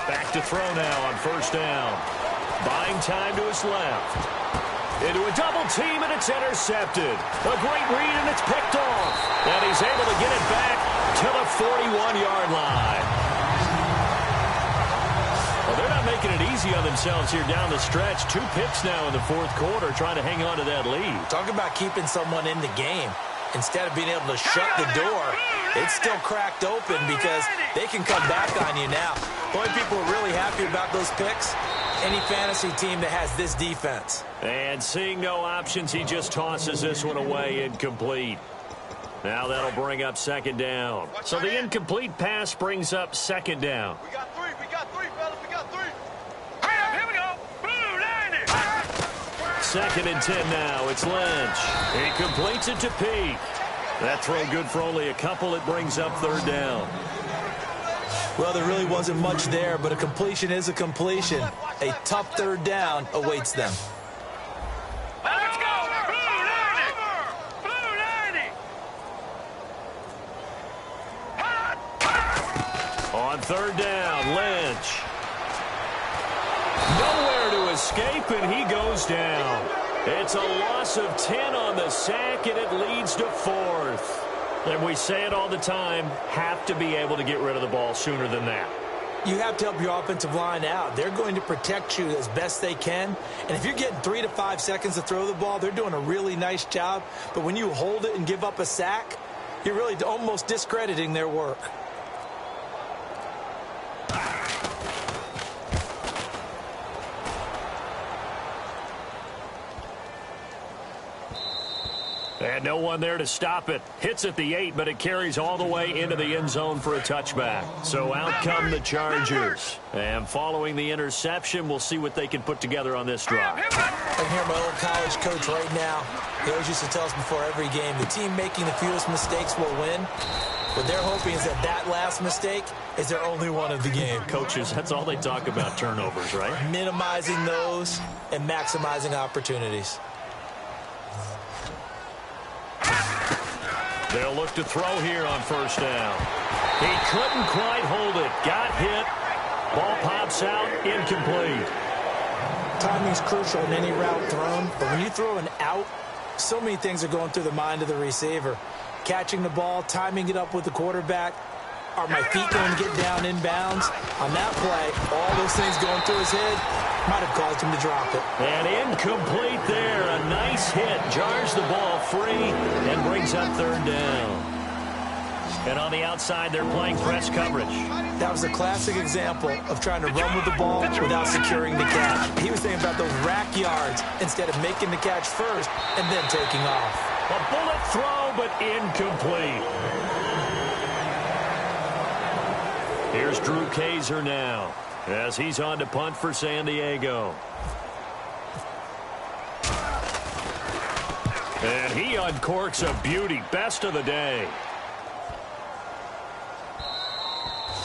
Back to throw now on first down. Buying time to his left. Into a double team, and it's intercepted. A great read, and it's picked off. And he's able to get it back to the 41-yard line. Well, they're not making it easy on themselves here down the stretch. 2 picks now in the fourth quarter, trying to hang on to that lead. Talk about keeping someone in the game. Instead of being able to shut the door, it's still cracked open because they can come back on you now. The only people who are really happy about those picks, any fantasy team that has this defense. And seeing no options, he just tosses this one away, incomplete. Now that'll bring up second down. So the incomplete pass brings up second down. We got 3, fellas, we got 3. Here we go. Blue 90. Second and 10 now. It's Lynch. He completes it to Peak. That throw good for only a couple. It brings up third down. Well, there really wasn't much there, but a completion is a completion. A tough third down awaits them. Let's go. Blue 90. Blue 90. On third down, Lynch. Nowhere to escape, and he goes down. It's a loss of 10 on the sack, and it leads to 4th. And we say it all the time, have to be able to get rid of the ball sooner than that. You have to help your offensive line out. They're going to protect you as best they can. And if you're getting 3 to 5 seconds to throw the ball, they're doing a really nice job. But when you hold it and give up a sack, you're really almost discrediting their work. And no one there to stop it. Hits at the 8, but it carries all the way into the end zone for a touchback. So out come the Chargers. And following the interception, we'll see what they can put together on this drive. I hear my old college coach right now. He always used to tell us before every game, the team making the fewest mistakes will win. What they're hoping is that last mistake is their only one of the game. Coaches, that's all they talk about, turnovers, right? Minimizing those and maximizing opportunities. They'll look to throw here on first down. He couldn't quite hold it. Got hit. Ball pops out. Incomplete. Timing's crucial in any route thrown, but when you throw an out, so many things are going through the mind of the receiver. Catching the ball, timing it up with the quarterback. Are my feet going to get down inbounds? On that play, all those things going through his head might have caused him to drop it. And incomplete there. A nice hit. Jars the ball free and brings up third down. And on the outside, they're playing press coverage. That was a classic example of trying to run with the ball without securing the catch. He was thinking about those rack yards instead of making the catch first and then taking off. A bullet throw, but incomplete. Here's Drew Kaiser now as he's on to punt for San Diego. And he uncorks a beauty. Best of the day.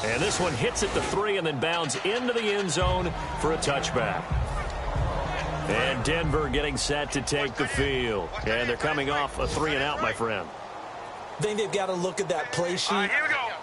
And this one hits at the 3 and then bounds into the end zone for a touchback. And Denver getting set to take the field. And they're coming off a 3-and-out, my friend. I think they've got to look at that play sheet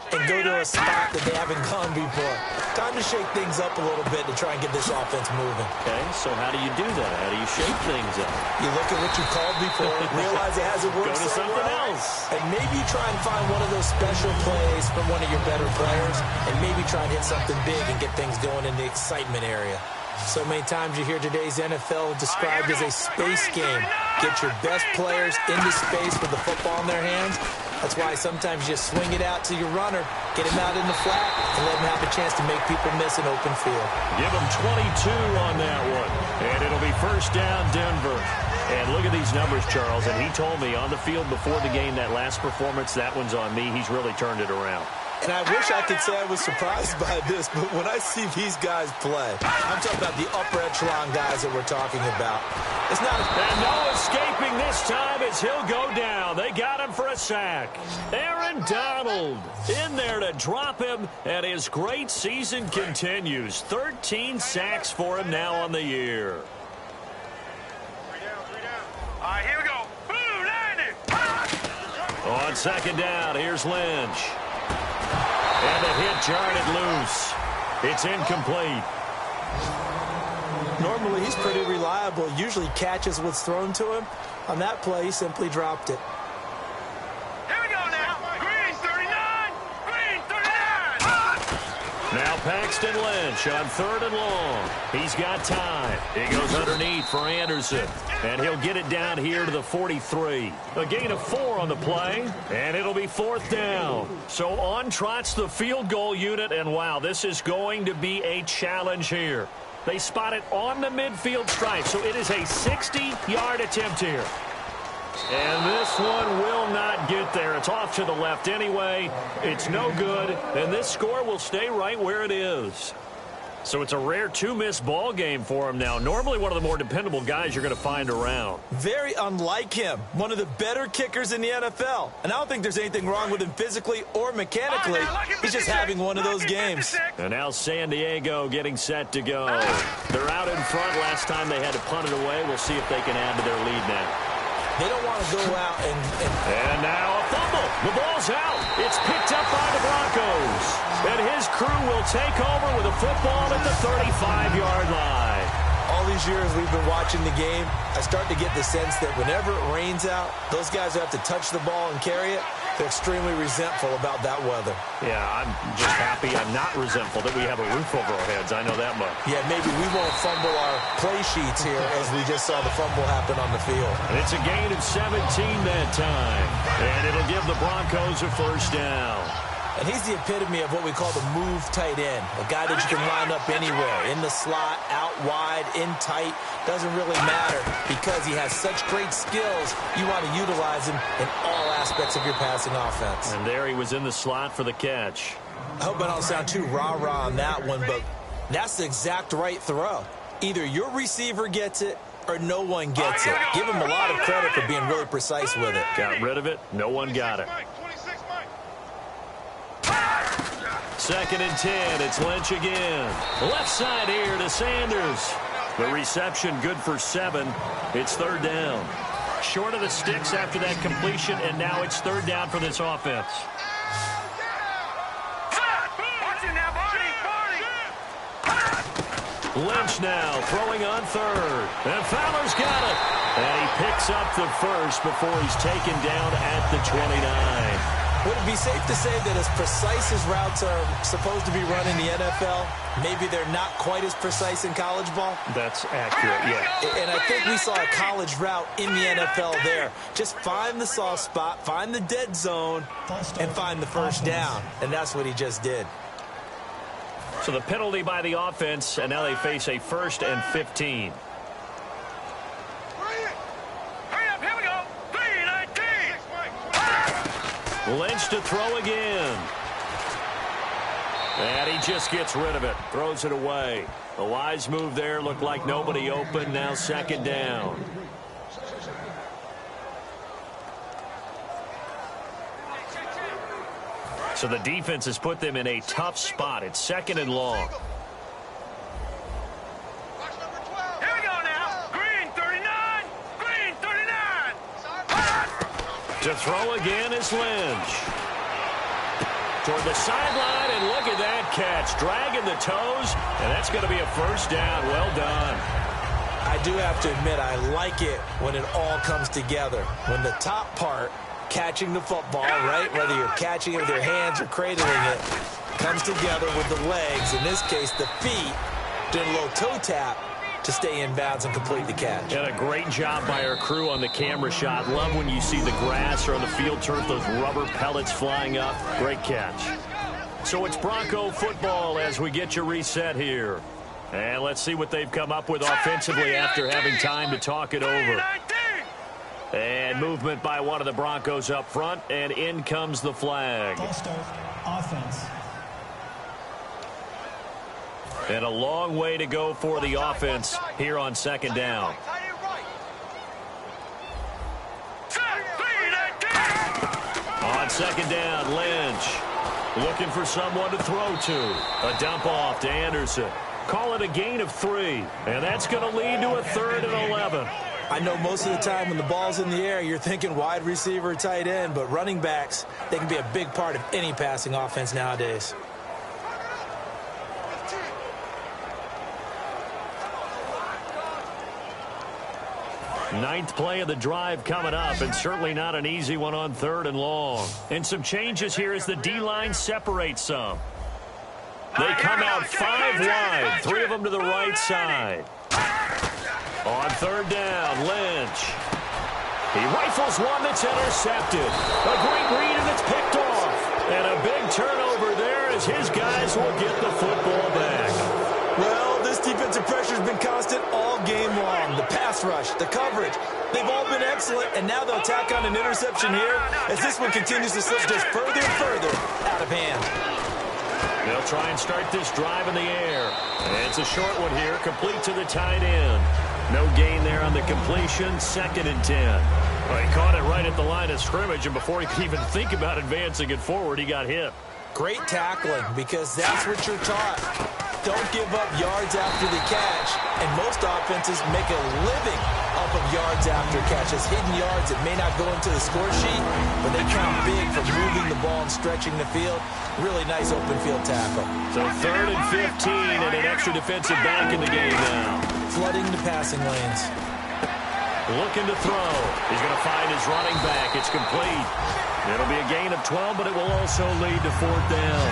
and go to a spot that they haven't gone before. Time to shake things up a little bit to try and get this offense moving. Okay, so how do you do that? How do you shake things up? You look at what you called before, realize it hasn't worked. Go to something else. And maybe try and find one of those special plays from one of your better players, and maybe try and hit something big and get things going in the excitement area. So many times you hear today's NFL described as a space game. Get your best players into space with the football in their hands. That's why sometimes you just swing it out to your runner, get him out in the flat, and let him have a chance to make people miss an open field. Give him 22 on that one. And it'll be first down, Denver. And look at these numbers, Charles. And he told me on the field before the game, that last performance, that one's on me. He's really turned it around. And I wish I could say I was surprised by this, but when I see these guys play, I'm talking about the upper echelon guys that we're talking about. It's not and no escaping this time as he'll go down. They got him for a sack. Aaron Donald in there to drop him, and his great season continues. 13 sacks for him now on the year. 3 down, 3 down. All right, here we go. Boom, 90. On second down, here's Lynch. And the hit jarred it loose. It's incomplete. Normally, he's pretty reliable. Usually catches what's thrown to him. On that play, he simply dropped it. Here we go now. Green 39. Green 39. Now Paxton Lynch on 3rd and long. He's got time. He goes underneath for Anderson. And he'll get it down here to the 43. A gain of 4 on the play. And it'll be 4th down. So on trots the field goal unit. And wow, this is going to be a challenge here. They spot it on the midfield stripe. So it is a 60-yard attempt here. And this one will not get there. It's off to the left anyway. It's no good. And this score will stay right where it is. So it's a rare 2-miss ball game for him now. Normally one of the more dependable guys you're going to find around. Very unlike him. One of the better kickers in the NFL. And I don't think there's anything wrong with him physically or mechanically. He's just having one of those games. And now San Diego getting set to go. They're out in front. Last time they had to punt it away. We'll see if they can add to their lead now. They don't want to go out And now a fumble. The ball's out. It's picked up by the Broncos. And his crew will take over with a football at the 35-yard line. All these these years we've been watching the game, I start to get the sense that whenever it rains out, those guys who have to touch the ball and carry it, they're extremely resentful about that weather. Yeah, I'm just happy I'm not resentful that we have a roof over our heads. I know that much. Yeah, maybe we won't fumble our play sheets here as we just saw the fumble happen on the field. And it's a gain of 17 that time. And it'll give the Broncos a first down. And he's the epitome of what we call the move tight end, a guy that you can line up anywhere, in the slot, out wide, in tight, doesn't really matter because he has such great skills. You want to utilize him in all aspects of your passing offense. And there he was in the slot for the catch. I hope I don't sound too rah-rah on that one, but that's the exact right throw. Either your receiver gets it or no one gets it. Give him a lot of credit for being really precise with it. Got rid of it. No one got it. 2nd and 10. It's Lynch again. Left side here to Sanders. The reception good for 7. It's 3rd down. Short of the sticks after that completion, and now it's 3rd down for this offense. Lynch now throwing on 3rd. And Fowler's got it. And he picks up the first before he's taken down at the 29. Would it be safe to say that as precise as routes are supposed to be run in the NFL, maybe they're not quite as precise in college ball? That's accurate, yeah. And I think we saw a college route in the NFL there. Just find the soft spot, find the dead zone, and find the first down. And that's what he just did. So the penalty by the offense, and now they face a 1st and 15. Lynch to throw again. And he just gets rid of it. Throws it away. A wise move there. Looked like nobody open. Now 2nd down. So the defense has put them in a tough spot. It's 2nd and long. Here we go now. Green 39. Green 39. To throw again is Lynch. Toward the sideline, and look at that catch. Dragging the toes, and that's going to be a first down. Well done. I do have to admit, I like it when it all comes together. When the top part, catching the football, right, whether you're catching it with your hands or cradling it, comes together with the legs, in this case the feet, doing a little toe tap to stay in bounds and complete the catch. And a great job by our crew on the camera shot. Love when you see the grass or on the field turf, those rubber pellets flying up. Great catch. So it's Bronco football as we get you reset here. And let's see what they've come up with offensively after having time to talk it over. And movement by one of the Broncos up front, and in comes the flag. False start, offense. And a long way to go for the offense here on 2nd down. On 2nd down, Lynch looking for someone to throw to. A dump off to Anderson. Call it a gain of 3, and that's going to lead to a 3rd and 11. I know most of the time when the ball's in the air, you're thinking wide receiver, tight end, but running backs, they can be a big part of any passing offense nowadays. Ninth play of the drive coming up, and certainly not an easy one on 3rd and long. And some changes here as the D-line separates some. They come out 5 wide, 3 of them to the right side. On 3rd down, Lynch. He rifles one that's intercepted. A great read, and it's picked off. And a big turnover there as his guys will get the football back. Well, this defensive pressure has been constant all game long. The pass rush, the coverage, they've all been excellent, and now they'll tack on an interception here as this one continues to slip just further and further out of hand. They'll try and start this drive in the air. And it's a short one here, complete to the tight end. No gain there on the completion, 2nd and 10. Well, he caught it right at the line of scrimmage, and before he could even think about advancing it forward, he got hit. Great tackling, because that's what you're taught. Don't give up yards after the catch, and most offenses make a living off of yards after catches. Hidden yards that may not go into the score sheet, but they count big for moving the ball and stretching the field. Really nice open field tackle. So 3rd and 15 and an extra defensive back in the game now. flooding the passing lanes. Looking to throw. He's going to find his running back. It's complete. It'll be a gain of 12, but it will also lead to 4th down.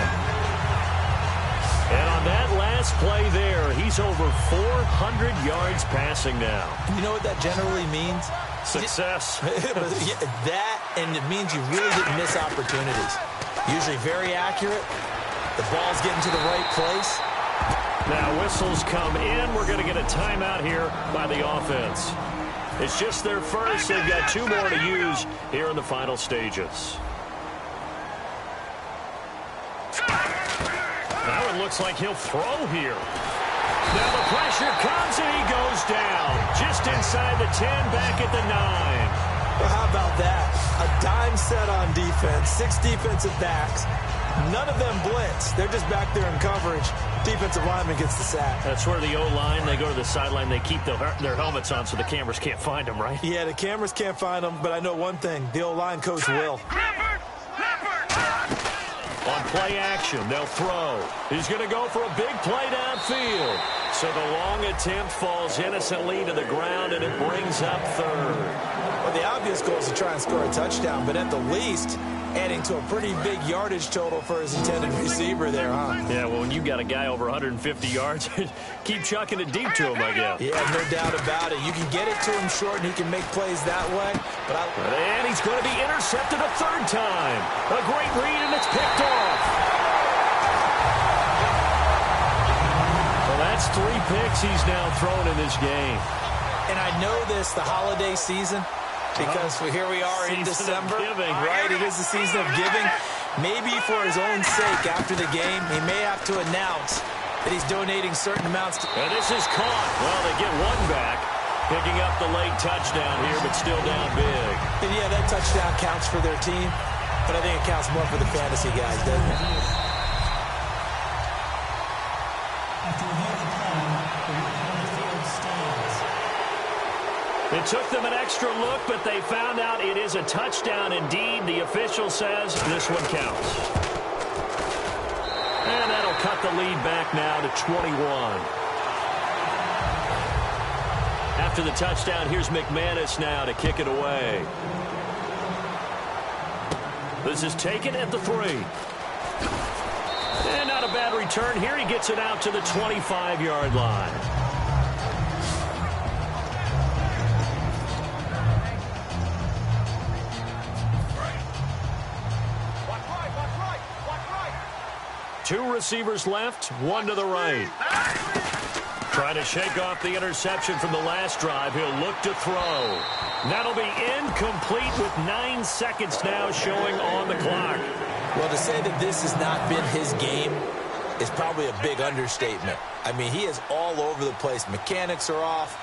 And on that last play there, he's over 400 yards passing now. You know what that generally means? Success. That, and it means you really didn't miss opportunities. Usually very accurate. The ball's getting to the right place. Now whistles come in. We're going to get a timeout here by the offense. It's just their first. They've got 2 more to use here in the final stages. Now it looks like he'll throw here. Now the pressure comes and he goes down. Just inside the 10, back at the 9. Well, how about that? A dime set on defense, 6 defensive backs. None of them blitz. They're just back there in coverage. Defensive lineman gets the sack. That's where the O-line, they go to the sideline, they keep their helmets on so the cameras can't find them, right? Yeah, the cameras can't find them, but I know one thing. The O-line coach will. On play action, they'll throw. He's going to go for a big play downfield. So the long attempt falls innocently to the ground, and it brings up 3rd. Well, the obvious goal is to try and score a touchdown, but at the least, adding to a pretty big yardage total for his intended receiver there, huh? Yeah, well, when you got a guy over 150 yards, keep chucking it deep to him, I guess. Yeah, no doubt about it. You can get it to him short, and he can make plays that way. And he's going to be intercepted a 3rd time. A great read, and it's picked off. Well, that's 3 picks he's now thrown in this game. And I know this, the holiday season, because here we are in December, right? It is the season of giving. Maybe for his own sake, after the game, he may have to announce that he's donating certain amounts. And this is caught. Well, they get 1 back, picking up the late touchdown here, but still down big. And yeah, that touchdown counts for their team, but I think it counts more for the fantasy guys, doesn't it? After reviewing the play, the report on the field stands. It took them an extra look, but they found out it is a touchdown indeed. The official says this one counts. And that'll cut the lead back now to 21. After the touchdown, here's McManus now to kick it away. This is taken at the 3. And not a bad return here. He gets it out to the 25-yard line. Two receivers left, 1 to the right. Trying to shake off the interception from the last drive. He'll look to throw. That'll be incomplete with 9 seconds now showing on the clock. Well, to say that this has not been his game is probably a big understatement. I mean, he is all over the place. Mechanics are off,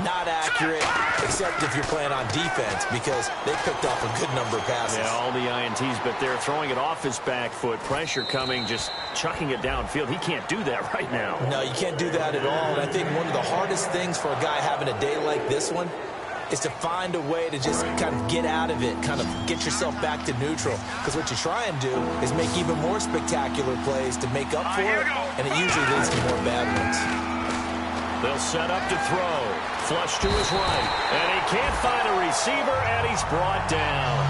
not accurate, except if you're playing on defense, because they picked off a good number of passes. Yeah, all the INTs, but they're throwing it off his back foot. Pressure coming, just chucking it downfield. He can't do that right now. No, you can't do that at all. And I think one of the hardest things for a guy having a day like this one is to find a way to just kind of get out of it, kind of get yourself back to neutral. Because what you try and do is make even more spectacular plays to make up for it, and it usually leads to more bad ones. They'll set up to throw. Flush to his right. And he can't find a receiver, and he's brought down.